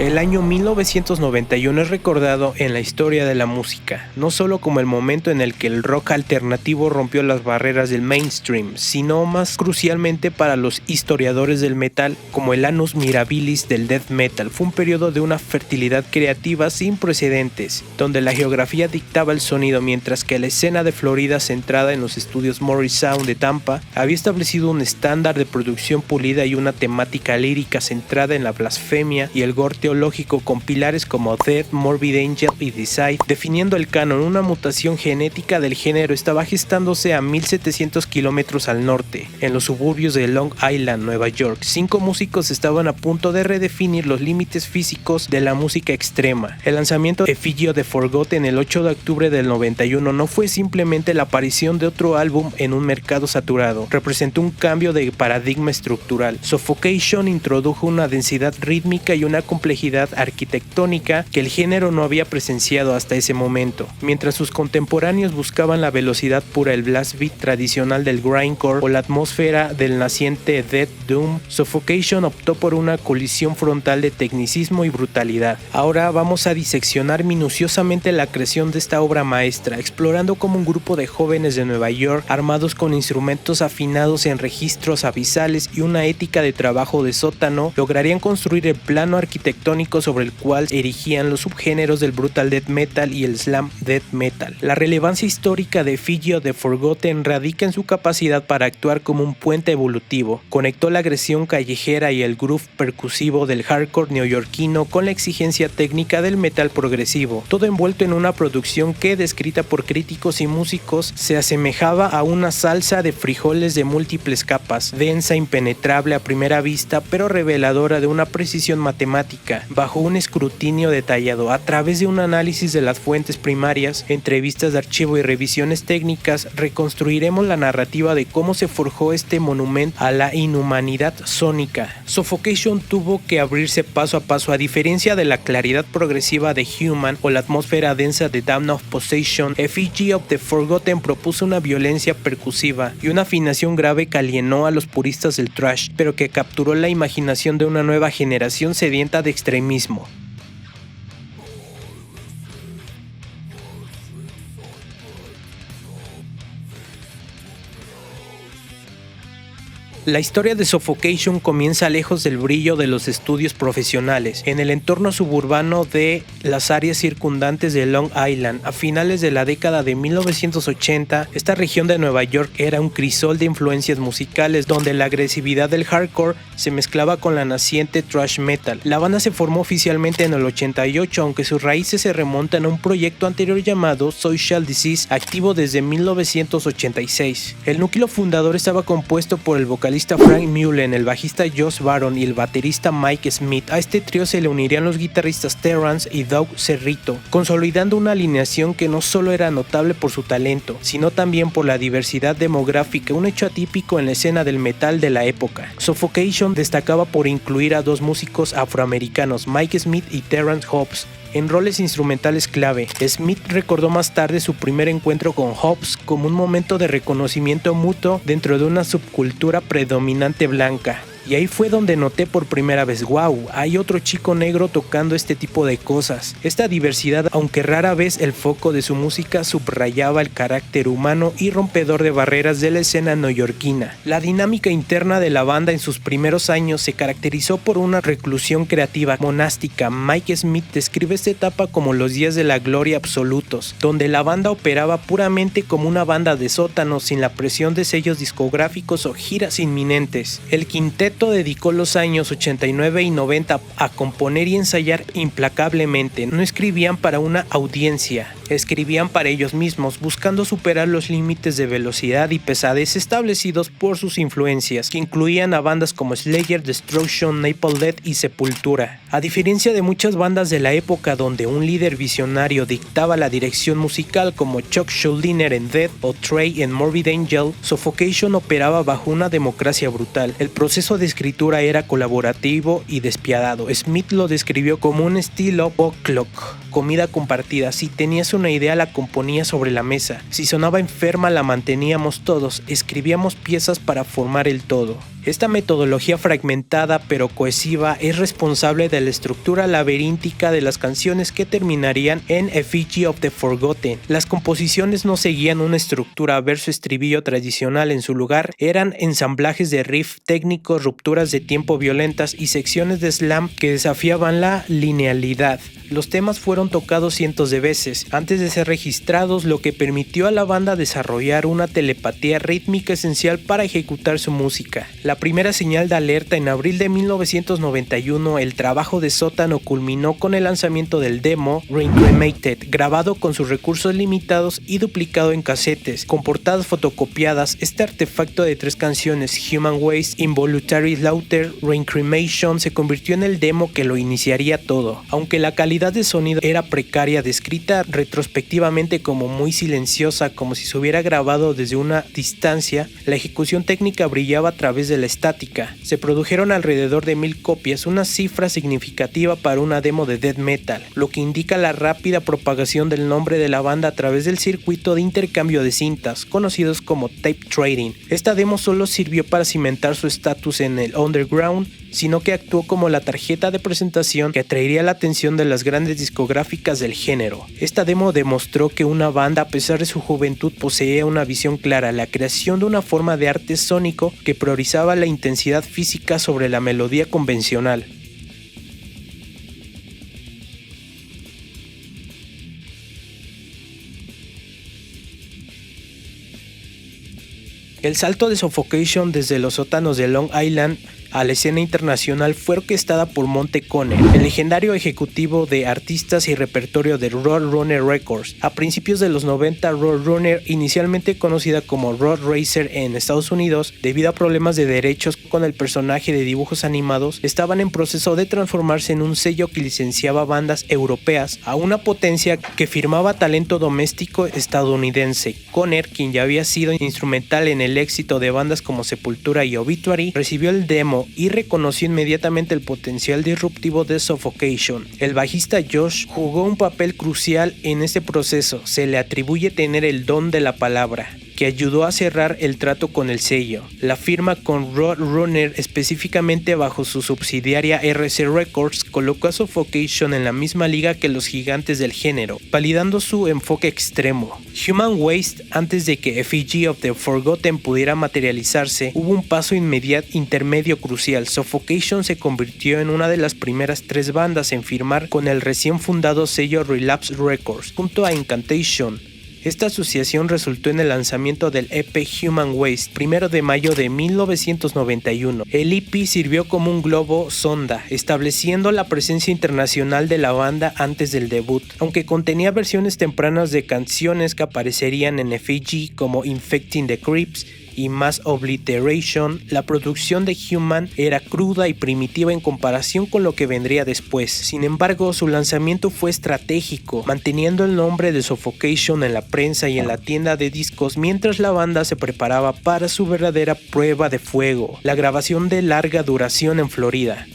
El año 1991 es recordado en la historia de la música, no solo como el momento en el que el rock alternativo rompió las barreras del mainstream, sino más crucialmente para los historiadores del metal como el annus mirabilis del death metal. Fue un periodo de una fertilidad creativa sin precedentes, donde la geografía dictaba el sonido, mientras que la escena de Florida, centrada en los estudios Morris Sound de Tampa, había establecido un estándar de producción pulida y una temática lírica centrada en la blasfemia y el gore teológico, con pilares como Death, Morbid Angel y Decide, definiendo el canon. Una mutación genética del género estaba gestándose a 1700 kilómetros al norte, en los suburbios de Long Island, Nueva York. 5 músicos estaban a punto de redefinir los límites físicos de la música extrema. El lanzamiento de Effigy of the Forgotten el 8 de octubre del 91 no fue simplemente la aparición de otro álbum en un mercado saturado, representó un cambio de paradigma estructural. Suffocation introdujo una densidad rítmica y una complejidad arquitectónica que el género no había presenciado hasta ese momento. Mientras sus contemporáneos buscaban la velocidad pura, el blast beat tradicional del grindcore o la atmósfera del naciente death doom, Suffocation optó por una colisión frontal de tecnicismo y brutalidad. Ahora vamos a diseccionar minuciosamente la creación de esta obra maestra, explorando cómo un grupo de jóvenes de Nueva York, armados con instrumentos afinados en registros abisales y una ética de trabajo de sótano, lograrían construir el plano arquitectónico sobre el cual erigían los subgéneros del brutal death metal y el slam death metal. La relevancia histórica de Effigy of the Forgotten radica en su capacidad para actuar como un puente evolutivo. Conectó la agresión callejera y el groove percusivo del hardcore neoyorquino con la exigencia técnica del metal progresivo, todo envuelto en una producción que, descrita por críticos y músicos, se asemejaba a una salsa de frijoles de múltiples capas, densa, impenetrable a primera vista, pero reveladora de una precisión matemática, bajo un escrutinio detallado. A través de un análisis de las fuentes primarias, entrevistas de archivo y revisiones técnicas, reconstruiremos la narrativa de cómo se forjó este monumento a la inhumanidad sónica. Suffocation tuvo que abrirse paso a paso. A diferencia de la claridad progresiva de Human o la atmósfera densa de Damned of Possession, Effigy of the Forgotten propuso una violencia percusiva y una afinación grave que alienó a los puristas del thrash, pero que capturó la imaginación de una nueva generación sedienta de extremismo. La historia de Suffocation comienza lejos del brillo de los estudios profesionales, en el entorno suburbano de las áreas circundantes de Long Island. A finales de la década de 1980, esta región de Nueva York era un crisol de influencias musicales, donde la agresividad del hardcore se mezclaba con la naciente thrash metal. La banda se formó oficialmente en el 88, aunque sus raíces se remontan a un proyecto anterior llamado Social Disease, activo desde 1986. El núcleo fundador estaba compuesto por el vocalista Frank Mullen, el bajista Josh Baron y el baterista Mike Smith. A este trío se le unirían los guitarristas Terrance y Doug Cerrito, consolidando una alineación que no solo era notable por su talento, sino también por la diversidad demográfica, un hecho atípico en la escena del metal de la época. Suffocation destacaba por incluir a 2 músicos afroamericanos, Mike Smith y Terrance Hobbs, en roles instrumentales clave. Smith recordó más tarde su primer encuentro con Hobbs como un momento de reconocimiento mutuo dentro de una subcultura predominante blanca. Y ahí fue donde noté por primera vez, wow, hay otro chico negro tocando este tipo de cosas. Esta diversidad, aunque rara vez el foco de su música, subrayaba el carácter humano y rompedor de barreras de la escena neoyorquina. La dinámica interna de la banda en sus primeros años se caracterizó por una reclusión creativa monástica. Mike Smith describe esta etapa como los días de la gloria absolutos, donde la banda operaba puramente como una banda de sótano, sin la presión de sellos discográficos o giras inminentes. El quinteto dedicó los años 89 y 90 a componer y ensayar implacablemente. No escribían para una audiencia, escribían para ellos mismos, buscando superar los límites de velocidad y pesadez establecidos por sus influencias, que incluían a bandas como Slayer, Destruction, Napalm Death y Sepultura. A diferencia de muchas bandas de la época donde un líder visionario dictaba la dirección musical, como Chuck Schuldiner en Death o Trey en Morbid Angel, Suffocation operaba bajo una democracia brutal. El proceso de escritura era colaborativo y despiadado. Smith lo describió como un estilo potluck, comida compartida. Si tenías una idea, la componías sobre la mesa. Si sonaba enferma, la manteníamos todos. Escribíamos piezas para formar el todo. Esta metodología fragmentada pero cohesiva es responsable de la estructura laberíntica de las canciones que terminarían en Effigy of the Forgotten. Las composiciones no seguían una estructura verso-estribillo tradicional, en su lugar eran ensamblajes de riff técnicos, rupturas de tiempo violentas y secciones de slam que desafiaban la linealidad. Los temas fueron tocados cientos de veces antes de ser registrados, lo que permitió a la banda desarrollar una telepatía rítmica esencial para ejecutar su música. La primera señal de alerta en abril de 1991, el trabajo de Sótano culminó con el lanzamiento del demo Reincarnated, grabado con sus recursos limitados y duplicado en casetes, con portadas fotocopiadas. Este artefacto de 3 canciones, Human Waste, Involuntary Slaughter, Reincarnation, se convirtió en el demo que lo iniciaría todo. Aunque la calidad de sonido era precaria, descrita retrospectivamente como muy silenciosa, como si se hubiera grabado desde una distancia, la ejecución técnica brillaba a través de la estática. Se produjeron alrededor de 1000 copias, una cifra significativa para una demo de death metal, lo que indica la rápida propagación del nombre de la banda a través del circuito de intercambio de cintas, conocidos como tape trading. Esta demo solo sirvió para cimentar su estatus en el underground, sino que actuó como la tarjeta de presentación que atraería la atención de las grandes discográficas del género. Esta demo demostró que una banda, a pesar de su juventud, poseía una visión clara, la creación de una forma de arte sónico que priorizaba la intensidad física sobre la melodía convencional. El salto de Suffocation desde los sótanos de Long Island a la escena internacional fue orquestada por Monte Conner, el legendario ejecutivo de artistas y repertorio de Roadrunner Records. A principios de los 90, Roadrunner, inicialmente conocida como Road Racer en Estados Unidos, debido a problemas de derechos con el personaje de dibujos animados, estaban en proceso de transformarse en un sello que licenciaba bandas europeas a una potencia que firmaba talento doméstico estadounidense. Conner, quien ya había sido instrumental en el éxito de bandas como Sepultura y Obituary, recibió el demo y reconoció inmediatamente el potencial disruptivo de Suffocation. El bajista Josh jugó un papel crucial en este proceso. Se le atribuye tener el don de la palabra, que ayudó a cerrar el trato con el sello. La firma con Roadrunner, específicamente bajo su subsidiaria RC Records, colocó a Suffocation en la misma liga que los gigantes del género, validando su enfoque extremo. Human Waste, antes de que Effigy of the Forgotten pudiera materializarse, hubo un paso intermedio crucial. Suffocation se convirtió en una de las primeras 3 bandas en firmar con el recién fundado sello Relapse Records, junto a Incantation. Esta asociación resultó en el lanzamiento del EP Human Waste, 1 de mayo de 1991. El EP sirvió como un globo sonda, estableciendo la presencia internacional de la banda antes del debut, aunque contenía versiones tempranas de canciones que aparecerían en Effigy como Infecting the Creeps y Mass Obliteration. La producción de Human era cruda y primitiva en comparación con lo que vendría después. Sin embargo, su lanzamiento fue estratégico, manteniendo el nombre de Suffocation en la prensa y en la tienda de discos mientras la banda se preparaba para su verdadera prueba de fuego, la grabación de larga duración en Florida.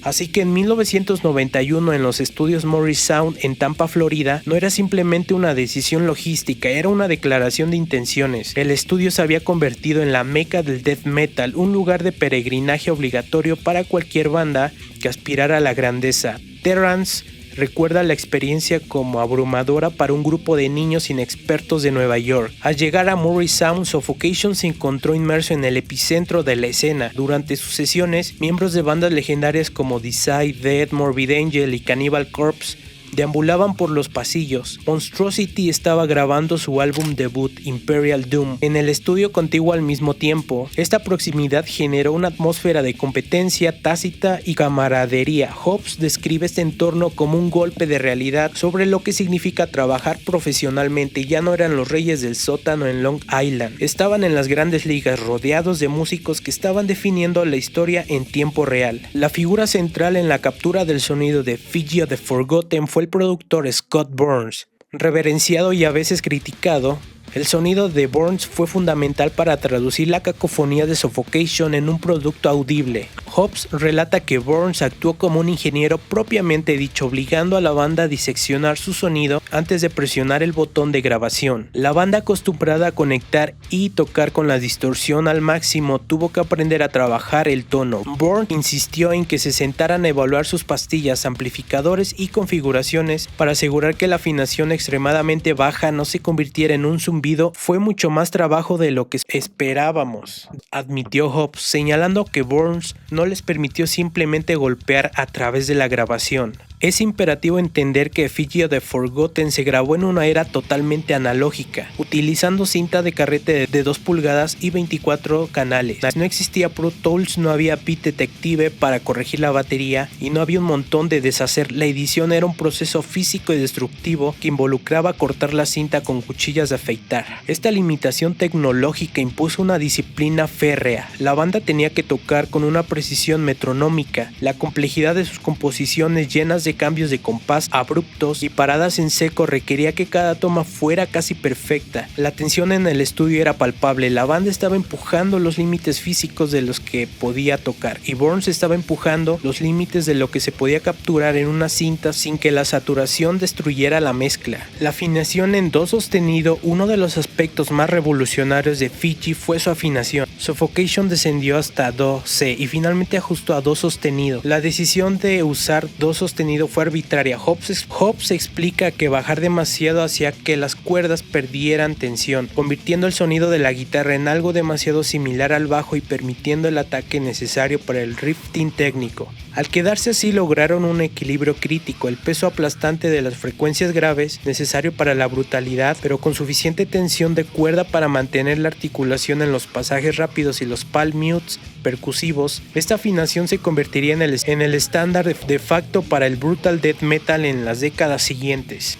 Así que en 1991, en los estudios Morris Sound en Tampa, Florida, no era simplemente una decisión logística, era una declaración de intenciones. El estudio se había convertido en la meca del death metal, un lugar de peregrinaje obligatorio para cualquier banda que aspirara a la grandeza. Terrance recuerda la experiencia como abrumadora para un grupo de niños inexpertos de Nueva York. Al llegar a Morris Sound, Suffocation se encontró inmerso en el epicentro de la escena. Durante sus sesiones, miembros de bandas legendarias como Decide, Dead, Morbid Angel y Cannibal Corpse deambulaban por los pasillos. Monstrosity estaba grabando su álbum debut, Imperial Doom, en el estudio contiguo al mismo tiempo. Esta proximidad generó una atmósfera de competencia tácita y camaradería. Hobbs describe este entorno como un golpe de realidad sobre lo que significa trabajar profesionalmente. Ya no eran los reyes del sótano en Long Island, estaban en las grandes ligas, rodeados de músicos que estaban definiendo la historia en tiempo real. La figura central en la captura del sonido de Effigy of the Forgotten fue el productor Scott Burns, reverenciado y a veces criticado El sonido de Burns fue fundamental para traducir la cacofonía de Suffocation en un producto audible. Hobbs relata que Burns actuó como un ingeniero propiamente dicho, obligando a la banda a diseccionar su sonido antes de presionar el botón de grabación. La banda, acostumbrada a conectar y tocar con la distorsión al máximo, tuvo que aprender a trabajar el tono. Burns insistió en que se sentaran a evaluar sus pastillas, amplificadores y configuraciones para asegurar que la afinación extremadamente baja no se convirtiera en un zumbido. Fue mucho más trabajo de lo que esperábamos, admitió Hobbs, señalando que Burns no les permitió simplemente golpear a través de la grabación. Es imperativo entender que Effigy of the Forgotten se grabó en una era totalmente analógica, utilizando cinta de carrete de 2 pulgadas y 24 canales. No existía Pro Tools, no había Beat Detective para corregir la batería y no había un montón de deshacer. La edición era un proceso físico y destructivo que involucraba cortar la cinta con cuchillas de afeitar. Esta limitación tecnológica impuso una disciplina férrea. La banda tenía que tocar con una precisión metronómica. La complejidad de sus composiciones, llenas de cambios de compás abruptos y paradas en seco, requería que cada toma fuera casi perfecta. La tensión en el estudio era palpable. La banda estaba empujando los límites físicos de los que podía tocar, y Burns estaba empujando los límites de lo que se podía capturar en una cinta sin que la saturación destruyera la mezcla. La afinación en do sostenido, uno de los aspectos más revolucionarios de Effigy, fue su afinación. Suffocation descendió hasta do, C y finalmente ajustó a do sostenido. La decisión de usar do sostenido fue arbitraria. Hobbs explica que bajar demasiado hacía que las cuerdas perdieran tensión, convirtiendo el sonido de la guitarra en algo demasiado similar al bajo y permitiendo el ataque necesario para el riffing técnico. Al quedarse así, lograron un equilibrio crítico, el peso aplastante de las frecuencias graves necesario para la brutalidad, pero con suficiente tensión de cuerda para mantener la articulación en los pasajes rápidos y los palm mutes percusivos. Esta afinación se convertiría en el estándar de facto para el brutal death metal en las décadas siguientes.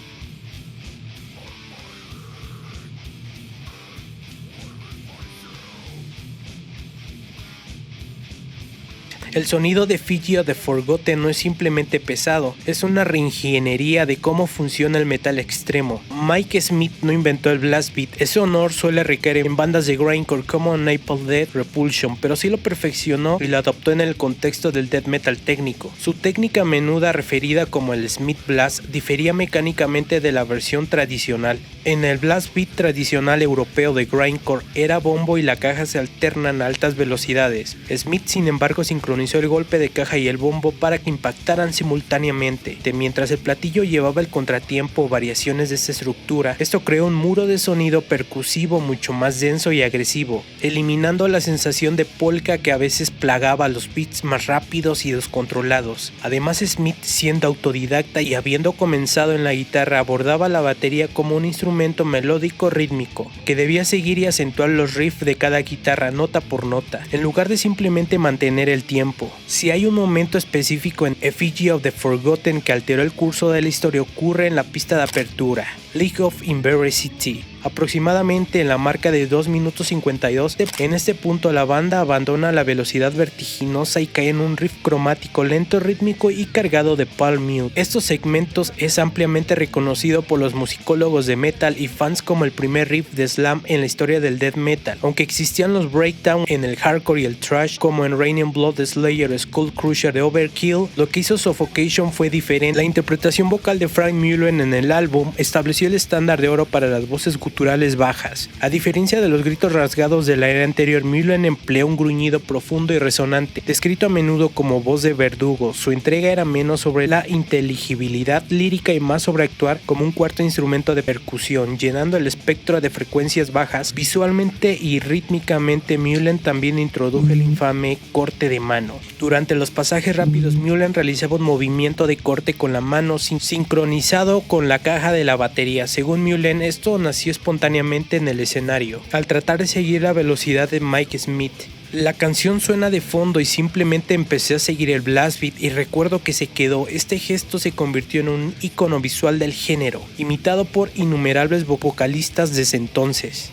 El sonido de Effigy of the Forgotten no es simplemente pesado, es una reingeniería de cómo funciona el metal extremo. Mike Smith no inventó el blast beat, ese honor suele recaer en bandas de grindcore como Napalm Death, Repulsion, pero sí lo perfeccionó y lo adoptó en el contexto del death metal técnico. Su técnica menuda, referida como el Smith Blast, difería mecánicamente de la versión tradicional. En el blast beat tradicional europeo de grindcore era bombo y la caja se alternan a altas velocidades. Smith, sin embargo, sincronizó el golpe de caja y el bombo para que impactaran simultáneamente. Mientras el platillo llevaba el contratiempo o variaciones de esta estructura, esto creó un muro de sonido percusivo mucho más denso y agresivo, eliminando la sensación de polka que a veces plagaba los beats más rápidos y descontrolados. Además, Smith, siendo autodidacta y habiendo comenzado en la guitarra, abordaba la batería como un instrumento melódico rítmico, que debía seguir y acentuar los riffs de cada guitarra nota por nota, en lugar de simplemente mantener el tiempo. Si hay un momento específico en Effigy of the Forgotten que alteró el curso de la historia, ocurre en la pista de apertura, League of Inveracity, aproximadamente en la marca de 2 minutos 52. En este punto la banda abandona la velocidad vertiginosa y cae en un riff cromático lento, rítmico y cargado de palm mute. Estos segmentos es ampliamente reconocido por los musicólogos de metal y fans como el primer riff de slam en la historia del death metal. Aunque existían los breakdowns en el hardcore y el thrash, como en Raining Blood de Slayer o Skull Crusher de Overkill, lo que hizo Suffocation fue diferente. La interpretación vocal de Frank Mullen en el álbum estableció el estándar de oro para las voces guturales bajas. A diferencia de los gritos rasgados de la era anterior, Mullen empleó un gruñido profundo y resonante, descrito a menudo como voz de verdugo. Su entrega era menos sobre la inteligibilidad lírica y más sobre actuar como un cuarto instrumento de percusión, llenando el espectro de frecuencias bajas. Visualmente y rítmicamente, Mullen también introdujo el infame corte de mano. Durante los pasajes rápidos, Mullen realizaba un movimiento de corte con la mano sincronizado con la caja de la batería. Según Mullen, esto nació espontáneamente en el escenario, al tratar de seguir la velocidad de Mike Smith. La canción suena de fondo y simplemente empecé a seguir el blast beat y recuerdo que se quedó. Este gesto se convirtió en un icono visual del género, imitado por innumerables vocalistas desde entonces.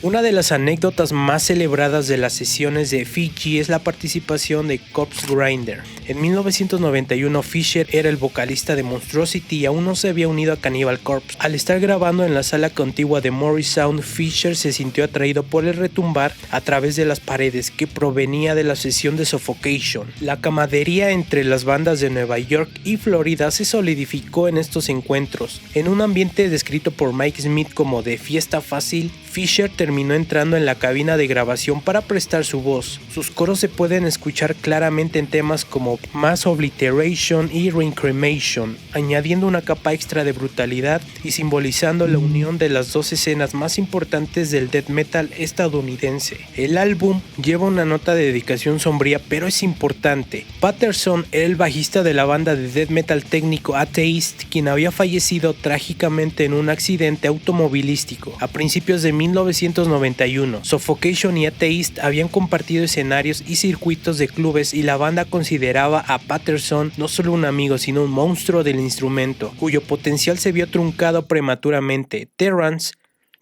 Una de las anécdotas más celebradas de las sesiones de Effigy es la participación de Corpse Grinder. En 1991 Fisher era el vocalista de Monstrosity y aún no se había unido a Cannibal Corpse. Al estar grabando en la sala contigua de Morrisound, Fisher se sintió atraído por el retumbar a través de las paredes que provenía de la sesión de Suffocation. La camaradería entre las bandas de Nueva York y Florida se solidificó en estos encuentros. En un ambiente descrito por Mike Smith como de fiesta fácil, Fisher terminó entrando en la cabina de grabación para prestar su voz. Sus coros se pueden escuchar claramente en temas como Mass Obliteration y Reincremation, añadiendo una capa extra de brutalidad y simbolizando la unión de las dos escenas más importantes del death metal estadounidense. El álbum lleva una nota de dedicación sombría, pero es importante. Patterson era el bajista de la banda de death metal técnico Atheist, quien había fallecido trágicamente en un accidente automovilístico a principios de 1991. Suffocation y Atheist habían compartido escenarios y circuitos de clubes y la banda consideraba a Patterson no solo un amigo sino un monstruo del instrumento, cuyo potencial se vio truncado prematuramente. Terrance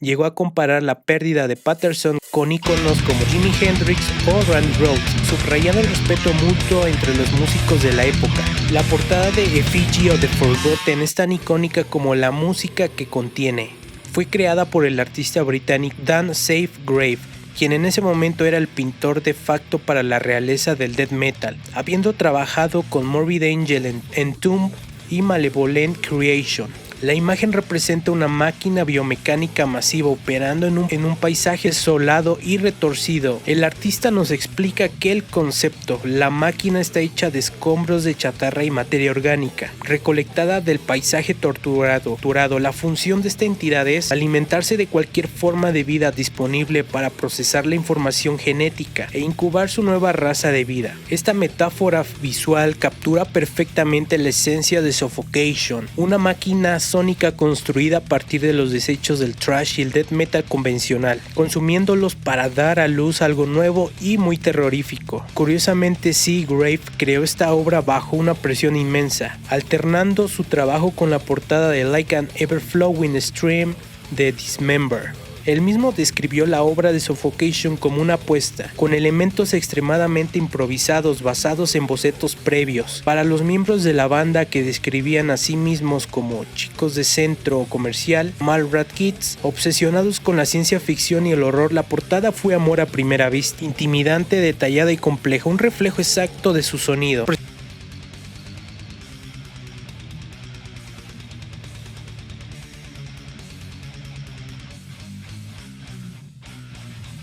llegó a comparar la pérdida de Patterson con íconos como Jimi Hendrix o Randy Rhoads, subrayando el respeto mutuo entre los músicos de la época. La portada de Effigy of the Forgotten es tan icónica como la música que contiene. Fue creada por el artista británico Dan Safegrave, quien en ese momento era el pintor de facto para la realeza del death metal, habiendo trabajado con Morbid Angel en Entomb y Malevolent Creation. La imagen representa una máquina biomecánica masiva operando en un paisaje desolado y retorcido. El artista nos explica que el concepto, la máquina está hecha de escombros de chatarra y materia orgánica, recolectada del paisaje torturado. La función de esta entidad es alimentarse de cualquier forma de vida disponible para procesar la información genética e incubar su nueva raza de vida. Esta metáfora visual captura perfectamente la esencia de Suffocation, una máquina sónica construida a partir de los desechos del thrash y el death metal convencional, consumiéndolos para dar a luz algo nuevo y muy terrorífico. Curiosamente, Seagrave creó esta obra bajo una presión inmensa, alternando su trabajo con la portada de Like an Ever-Flowing Stream de Dismember. Él mismo describió la obra de Suffocation como una apuesta, con elementos extremadamente improvisados basados en bocetos previos. Para los miembros de la banda que describían a sí mismos como chicos de centro comercial, Mallrat Kids, obsesionados con la ciencia ficción y el horror, la portada fue amor a primera vista, intimidante, detallada y compleja, un reflejo exacto de su sonido.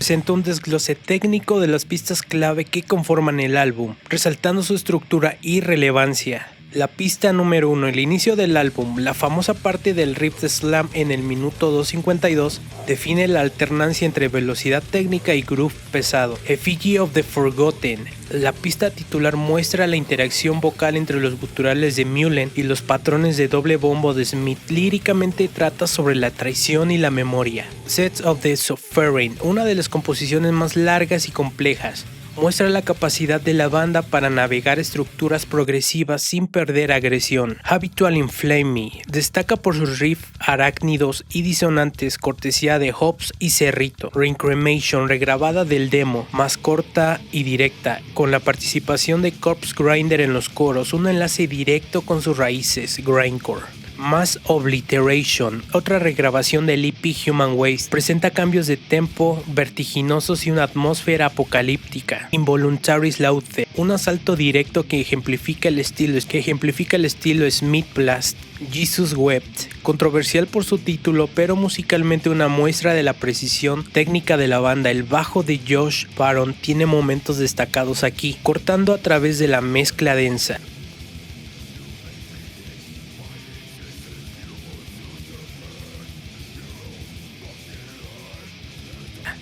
Presenta un desglose técnico de las pistas clave que conforman el álbum, resaltando su estructura y relevancia. La pista número 1, el inicio del álbum, la famosa parte del riff de slam en el minuto 2:52, define la alternancia entre velocidad técnica y groove pesado. Effigy of the Forgotten, la pista titular muestra la interacción vocal entre los guturales de Mullen y los patrones de doble bombo de Smith. Líricamente trata sobre la traición y la memoria. Sets of the Suffering, una de las composiciones más largas y complejas, muestra la capacidad de la banda para navegar estructuras progresivas sin perder agresión. Habitual Inflame Me destaca por sus riffs arácnidos y disonantes, cortesía de Hobbs y Cerrito. Reincremation, regrabada del demo, más corta y directa, con la participación de Corpse Grinder en los coros, un enlace directo con sus raíces, grindcore. Mass Obliteration, otra regrabación del EP Human Waste, presenta cambios de tempo vertiginosos y una atmósfera apocalíptica. Involuntary Slaughter, un asalto directo que ejemplifica el estilo Smith Blast. Jesus Wept, controversial por su título, pero musicalmente una muestra de la precisión técnica de la banda. El bajo de Josh Baron tiene momentos destacados aquí, cortando a través de la mezcla densa.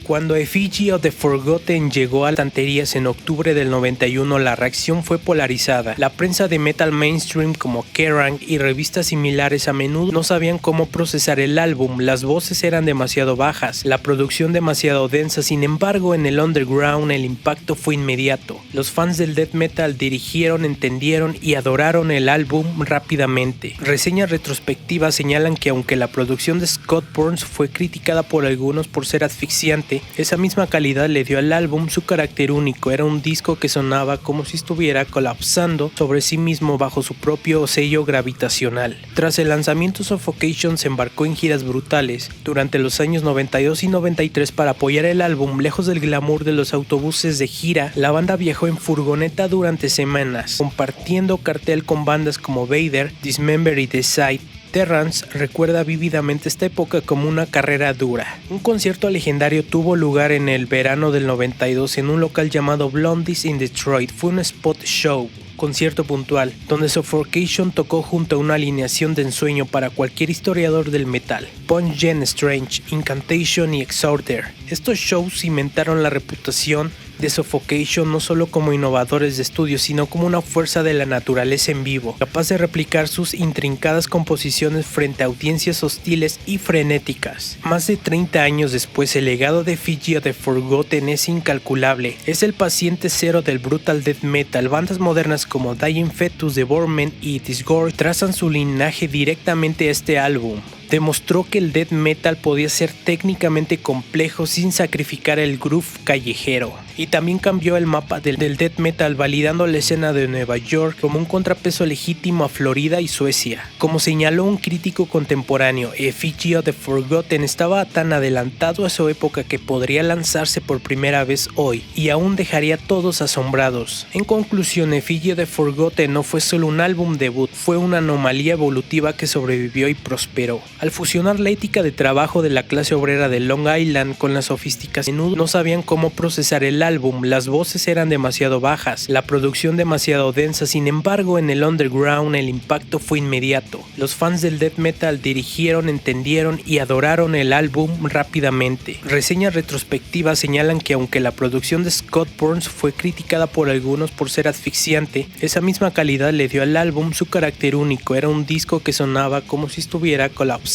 Cuando Effigy of the Forgotten llegó a las estanterías en octubre del 91, la reacción fue polarizada. La prensa de metal mainstream como Kerrang y revistas similares a menudo no sabían cómo procesar el álbum, las voces eran demasiado bajas, la producción demasiado densa. Sin embargo, en el underground el impacto fue inmediato. Los fans del death metal dirigieron, entendieron y adoraron el álbum rápidamente. Reseñas retrospectivas señalan que aunque la producción de Scott Burns fue criticada por algunos por ser asfixiante, esa misma calidad le dio al álbum su carácter único. Era un disco que sonaba como si estuviera colapsando sobre sí mismo bajo su propio sello gravitacional. Tras el lanzamiento, Suffocation se embarcó en giras brutales durante los años 92 y 93 para apoyar el álbum. Lejos del glamour de los autobuses de gira, la banda viajó en furgoneta durante semanas, compartiendo cartel con bandas como Vader, Dismember y Decide. Terrance recuerda vívidamente esta época como una carrera dura. Un concierto legendario tuvo lugar en el verano del 92 en un local llamado Blondies in Detroit. Fue un spot show, concierto puntual, donde Suffocation tocó junto a una alineación de ensueño para cualquier historiador del metal: Punch Gen Strange, Incantation y Exhorter. Estos shows cimentaron la reputación de Suffocation no solo como innovadores de estudio, sino como una fuerza de la naturaleza en vivo, capaz de replicar sus intrincadas composiciones frente a audiencias hostiles y frenéticas. Más de 30 años después, el legado de Effigy of the Forgotten es incalculable. Es el paciente cero del brutal death metal. Bandas modernas como Dying Fetus, Devorment y Disgorge trazan su linaje directamente a este álbum. Demostró que el death metal podía ser técnicamente complejo sin sacrificar el groove callejero. Y también cambió el mapa del death metal, validando la escena de Nueva York como un contrapeso legítimo a Florida y Suecia. Como señaló un crítico contemporáneo, Effigy of the Forgotten estaba tan adelantado a su época que podría lanzarse por primera vez hoy y aún dejaría a todos asombrados. En conclusión, Effigy of the Forgotten no fue solo un álbum debut, fue una anomalía evolutiva que sobrevivió y prosperó. Al fusionar la ética de trabajo de la clase obrera de Long Island con la sofisticación, no sabían cómo procesar el álbum, las voces eran demasiado bajas, la producción demasiado densa. Sin embargo, en el underground el impacto fue inmediato. Los fans del death metal dirigieron, entendieron y adoraron el álbum rápidamente. Reseñas retrospectivas señalan que aunque la producción de Scott Burns fue criticada por algunos por ser asfixiante, esa misma calidad le dio al álbum su carácter único. Era un disco que sonaba como si estuviera colapsando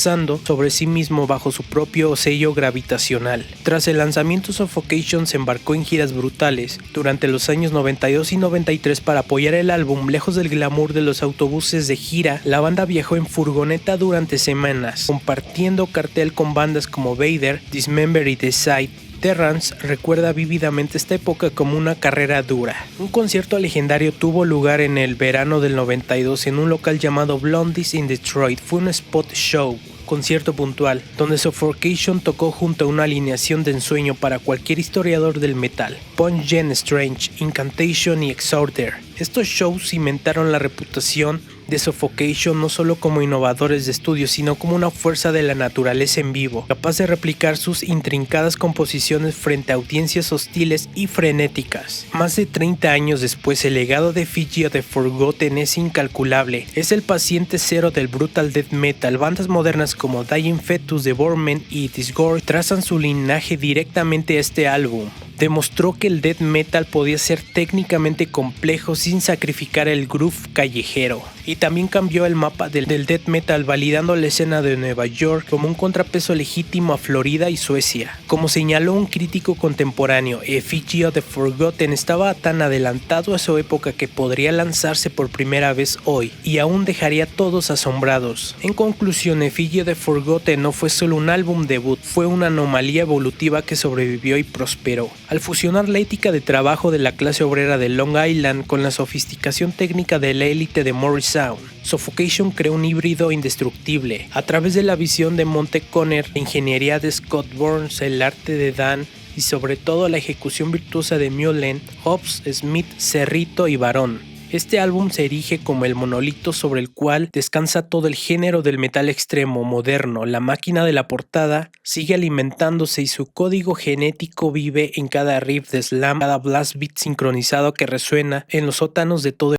sobre sí mismo bajo su propio sello gravitacional. Tras el lanzamiento, Suffocation se embarcó en giras brutales durante los años 92 y 93 para apoyar el álbum. Lejos del glamour de los autobuses de gira, la banda viajó en furgoneta durante semanas, compartiendo cartel con bandas como Vader, Dismember y Decide. Terrance recuerda vívidamente esta época como una carrera dura. Un concierto legendario tuvo lugar en el verano del 92 en un local llamado Blondies in Detroit. Fue un spot show, concierto puntual, donde Suffocation tocó junto a una alineación de ensueño para cualquier historiador del metal: Punch Gen Strange, Incantation y Exhorter. Estos shows cimentaron la reputación de Suffocation no solo como innovadores de estudio, sino como una fuerza de la naturaleza en vivo, capaz de replicar sus intrincadas composiciones frente a audiencias hostiles y frenéticas. Más de 30 años después, el legado de Effigy of the Forgotten es incalculable. Es el paciente cero del brutal death metal. Bandas modernas como Dying Fetus, Devorment y Disgorge trazan su linaje directamente a este álbum. Demostró que el death metal podía ser técnicamente complejo sin sacrificar el groove callejero. Y también cambió el mapa del death metal, validando la escena de Nueva York como un contrapeso legítimo a Florida y Suecia. Como señaló un crítico contemporáneo, Effigy of the Forgotten estaba tan adelantado a su época que podría lanzarse por primera vez hoy y aún dejaría a todos asombrados. En conclusión, Effigy of the Forgotten no fue solo un álbum debut, fue una anomalía evolutiva que sobrevivió y prosperó. Al fusionar la ética de trabajo de la clase obrera de Long Island con la sofisticación técnica de la élite de Morrisound, Suffocation creó un híbrido indestructible. A través de la visión de Monte Conner, la ingeniería de Scott Burns, el arte de Dan y sobre todo la ejecución virtuosa de Mullen, Hobbs, Smith, Cerrito y Barón, este álbum se erige como el monolito sobre el cual descansa todo el género del metal extremo moderno. La máquina de la portada sigue alimentándose y su código genético vive en cada riff de slam, cada blast beat sincronizado que resuena en los sótanos de todo